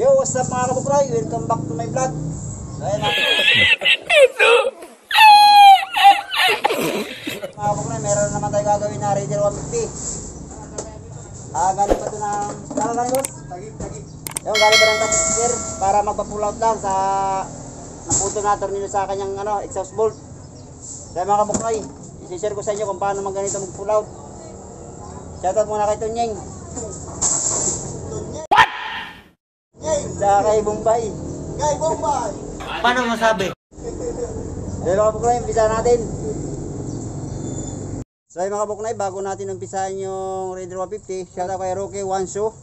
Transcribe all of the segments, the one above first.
Yo, what's up mga kabukray? Welcome back to my vlog. So, ayan natin. Mga kabukray, meron naman tayo gagawin na Raider 150. Galing pa ito ng... Galing boss? Tagip. Yung galing pa ng tagip sir, para magpa-pull out lang sa... Naputo na tornilyo sa kanyang exhaust bolt. So mga kabukray, isi-share ko sa inyo kung paano ganito mag-pull out. Shoutout muna kay Tunyeng. Sa kay Bombay. Paano masabi? Dahil mga kabuknay, umpisa natin. So ay mga kabuknay, bago natin umpisahan yung Raider 150, shoutout kay Roque Wanso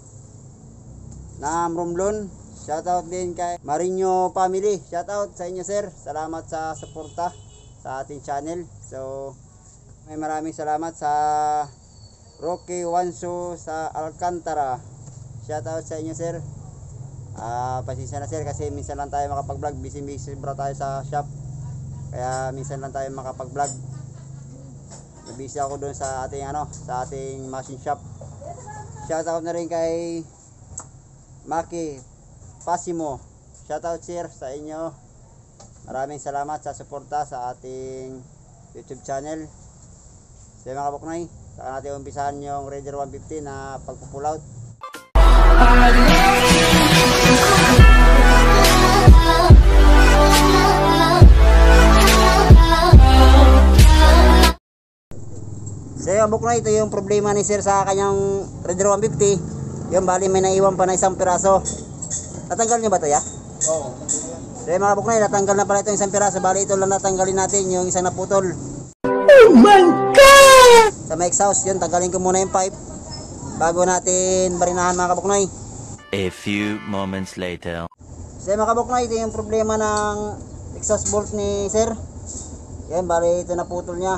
na Romblon. Shoutout din kay Marino Family. Shoutout sa inyo sir. Salamat sa suporta sa ating channel. So may maraming salamat sa Roque Wanso sa Alcantara. Shoutout sa inyo sir. Pasensya na sir kasi minsan lang tayo makapag-vlog, busy bro tayo sa shop, kaya minsan lang tayo makapag-vlog. Busy ako doon sa ating sa ating machine shop. Shoutout na rin kay Maki Pasimo. Shoutout sir sa inyo. Maraming salamat sa suporta sa ating YouTube channel. So mga kabuknay, saka natin umpisahan yung Raider 150 na pagpo-pull out. So yung kabuknay, ito yung problema ni sir sa kanyang Raider 150. Yung bali may naiwan pa na isang piraso. Natanggal nyo ba ito ya? Oo. So yung mga kabuknay, natanggal na pala itong isang piraso. Bali ito lang natanggalin natin yung isang naputol. Oh my God! Sa may exhaust yun, tanggalin ko muna yung pipe bago natin barinahan mga kabuknay. A few moments later. So mga kabuknay, ito yung problema ng exhaust bolt ni sir. Yan, bali ito naputol niya.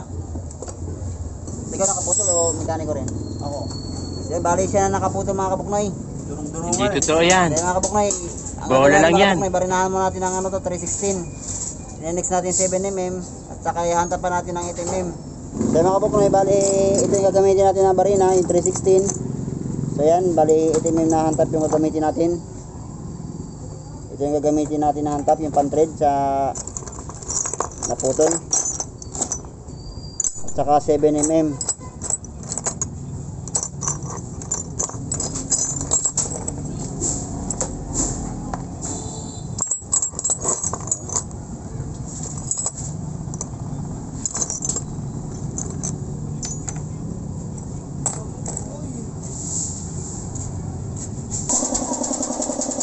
Ikaw nakaputol o mekaniko rin? Ako. So bali siya na nakaputol mga kabuknay. Hindi totoo yan. So mga kabuknay, bola lang yan. Barinahan mo natin ng 316. Next natin 7mm at saka ihanta pa natin ng 8mm. So mga kabuknay, bali ito yung gagamitin natin na barina, yung 316. So yan, bali 8mm na hantap yung gagamitin natin. Ito yung gagamitin natin na hantap, yung pan-thread sa naputol. At saka 7mm.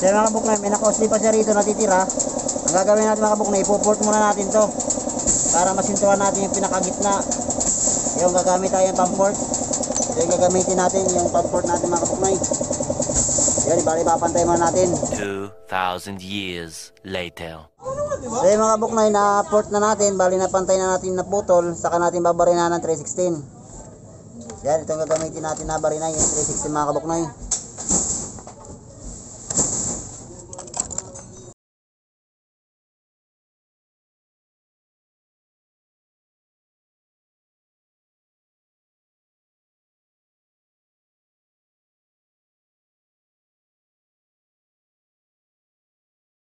So mga kabuknay, may nakausli pa siya rito natitira. Ang gagawin natin mga kabuknay, ipoport muna natin to para masintuhan natin yung pinakagitna. Yung gagamit tayo yung pang-port. So yung gagamitin natin yung pang-port natin mga kabuknay. Yan, ibali papantay muna natin. 2,000 years later. So yung mga kabuknay, na port na natin, bali napantay na natin na putol, saka natin babarinahan ng 316. Yan, itong gagamitin natin na barina, yung 316 mga kabuknay.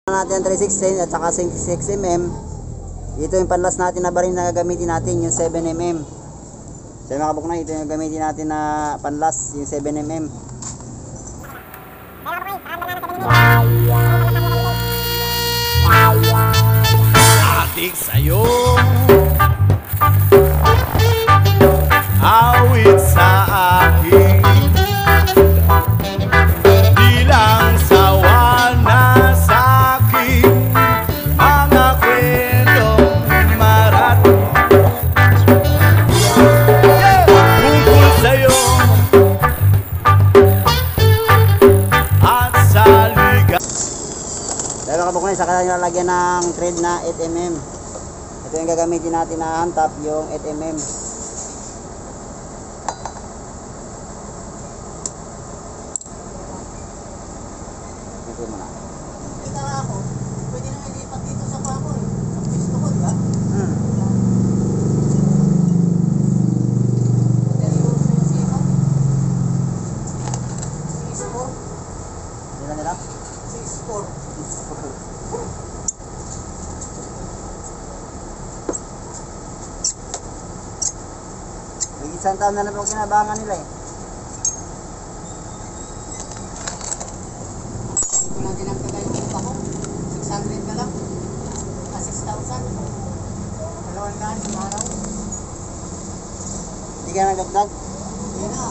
Natin ang 316 at saka 6mm. Ito yung panlas natin na barin na gagamitin natin, yung 7mm. So mga kabuknay, ito yung gagamitin natin na panlas, yung 7mm. Adik sa'yo, awit sa akin, bilang sawa na sa'kin, mga kwentong marathon. Tungkol sa'yo at sa liga. Dahil mga kabuknay, saka nilalagyan ng thread na 8mm. Ito yung gagamitin natin na hantap, yung 8mm. Ito muna. Kita ako, pwede nang ilipat dito sa pamon. Sa pisto ko, di ba? Dali mo sa yung siko. Pisto. Nila nila? Sport. May isang taon na po kinabangan nila eh. Ito lang din ang kagayong ako. 600 na lang. 6,000. Dalawang daan sa araw. Hindi ka nagdagdag. Hindi na.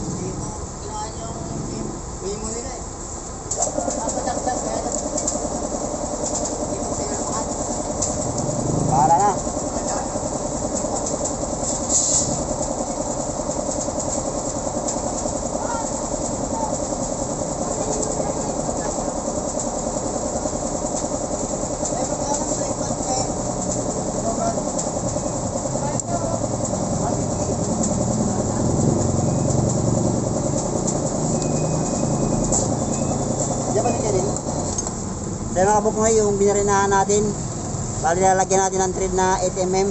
Hindi ko kailangan yung mimo nila eh. Napadagdag kaya lang. Hindi ko sila mahal. Bahala na. So mga buknoy, yung binarinahan natin, bali lalagyan natin ng thread na 8mm.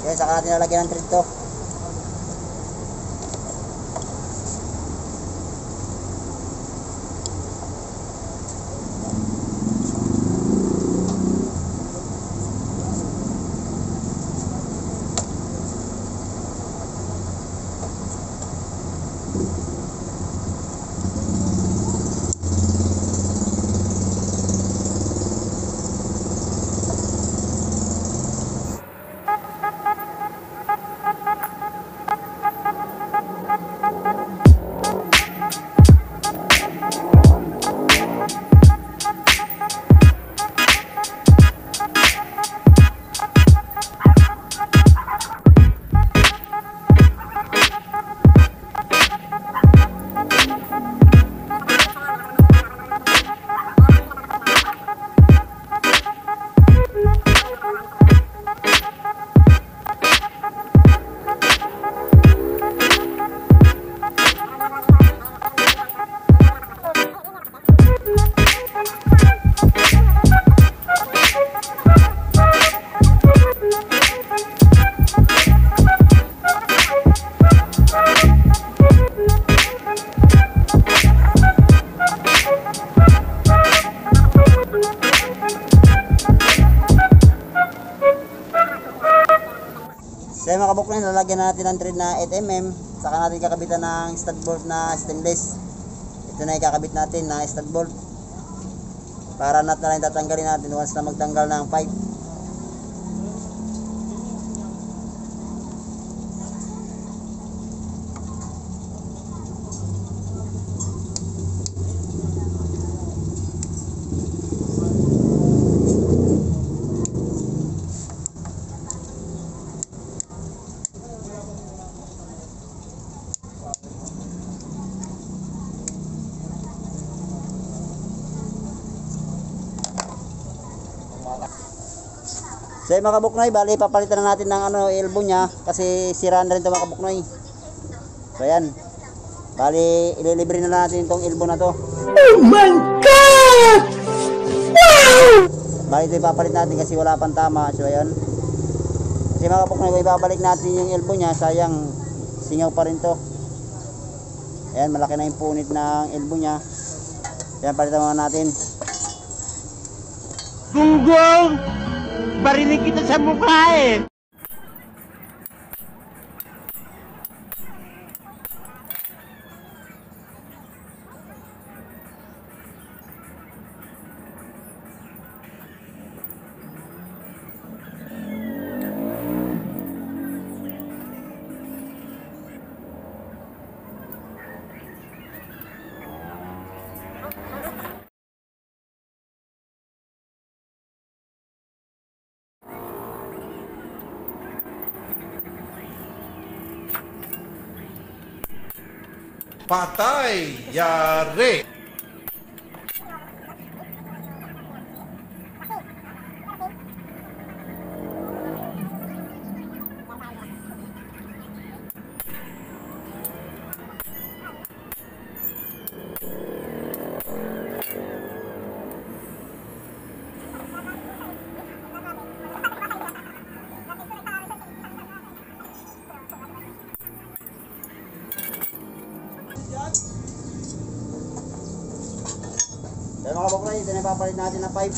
Kaya saka natin lalagyan ng thread to. So mga kabuknoy, lalagyan natin ng thread na 8mm, saka natin kakabitan ng stud bolt na stainless. Ito na ikakabit natin na stud bolt. Para nut na lang tatanggalin natin once na magtanggal ng pipe. So yung mga kabuknoy, bali papalitan na natin ng elbow niya kasi siraan na rin ito mga kabuknoy. So ayan, bali ililibre na natin itong elbow na to. Oh my God! Wow! Bali ito ipapalit natin kasi wala pang tama. So ayan, kasi mga kabuknoy, ibabalik natin yung elbow niya, sayang singaw pa rin to. Ayan, malaki na yung punit ng elbow niya. Ayan, palitan muna natin. Gunggong! Barinig kita sa mukha eh! Patay! Yari! Kaya mga kabuknoy, ito na ipapalit natin na pipe.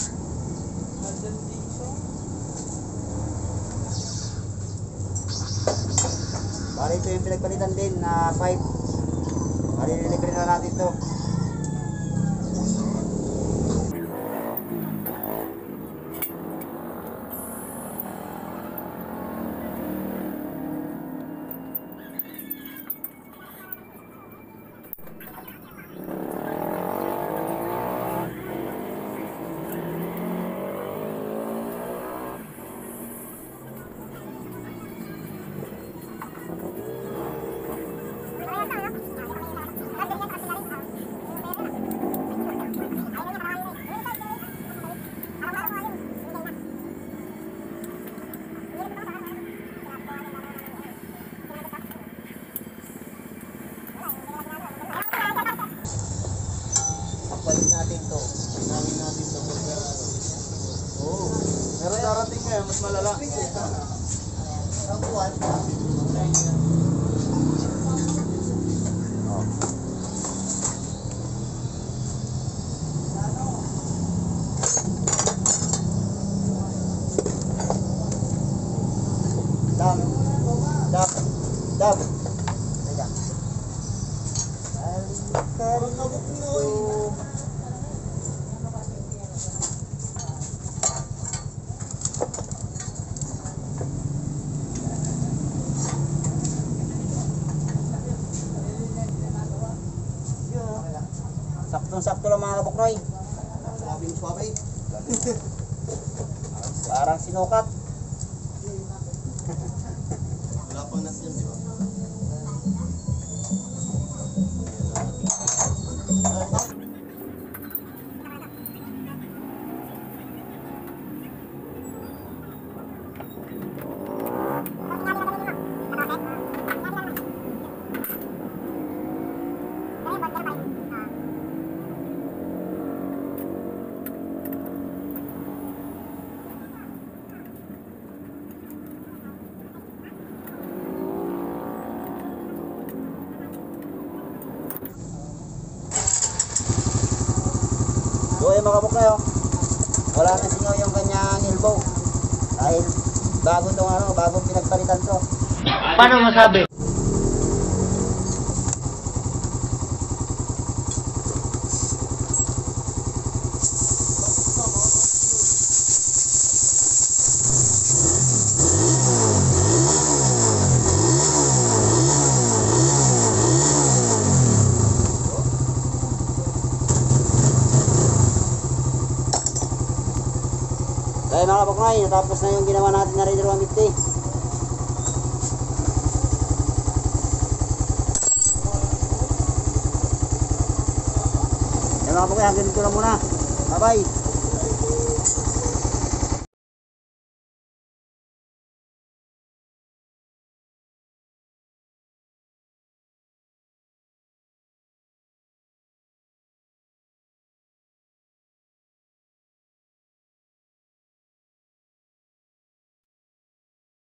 Bali ito yung pinagpalitan din na pipe. Bali nilibre na natin ito. Palit natin to. Namin natin to. Oo. Pero darating ngayon, mas malala. Ang buwan. Dam. Dam. Dam. Teka. Saktong-sakto lang mga kabuknoy. Suwabing-suwabay. Parang sinukat. Wala pang nas yun, di ba? So ayun mga kabuknoy, oh. Wala na singaw yung kanyang elbow. Dahil bagong pinagpalitan to. Paano masabi? Kaya mga kabuknoy, natapos na yung ginawa natin na Raider 150. Kaya mga kabuknoy, hanggang dito lang muna. Bye bye.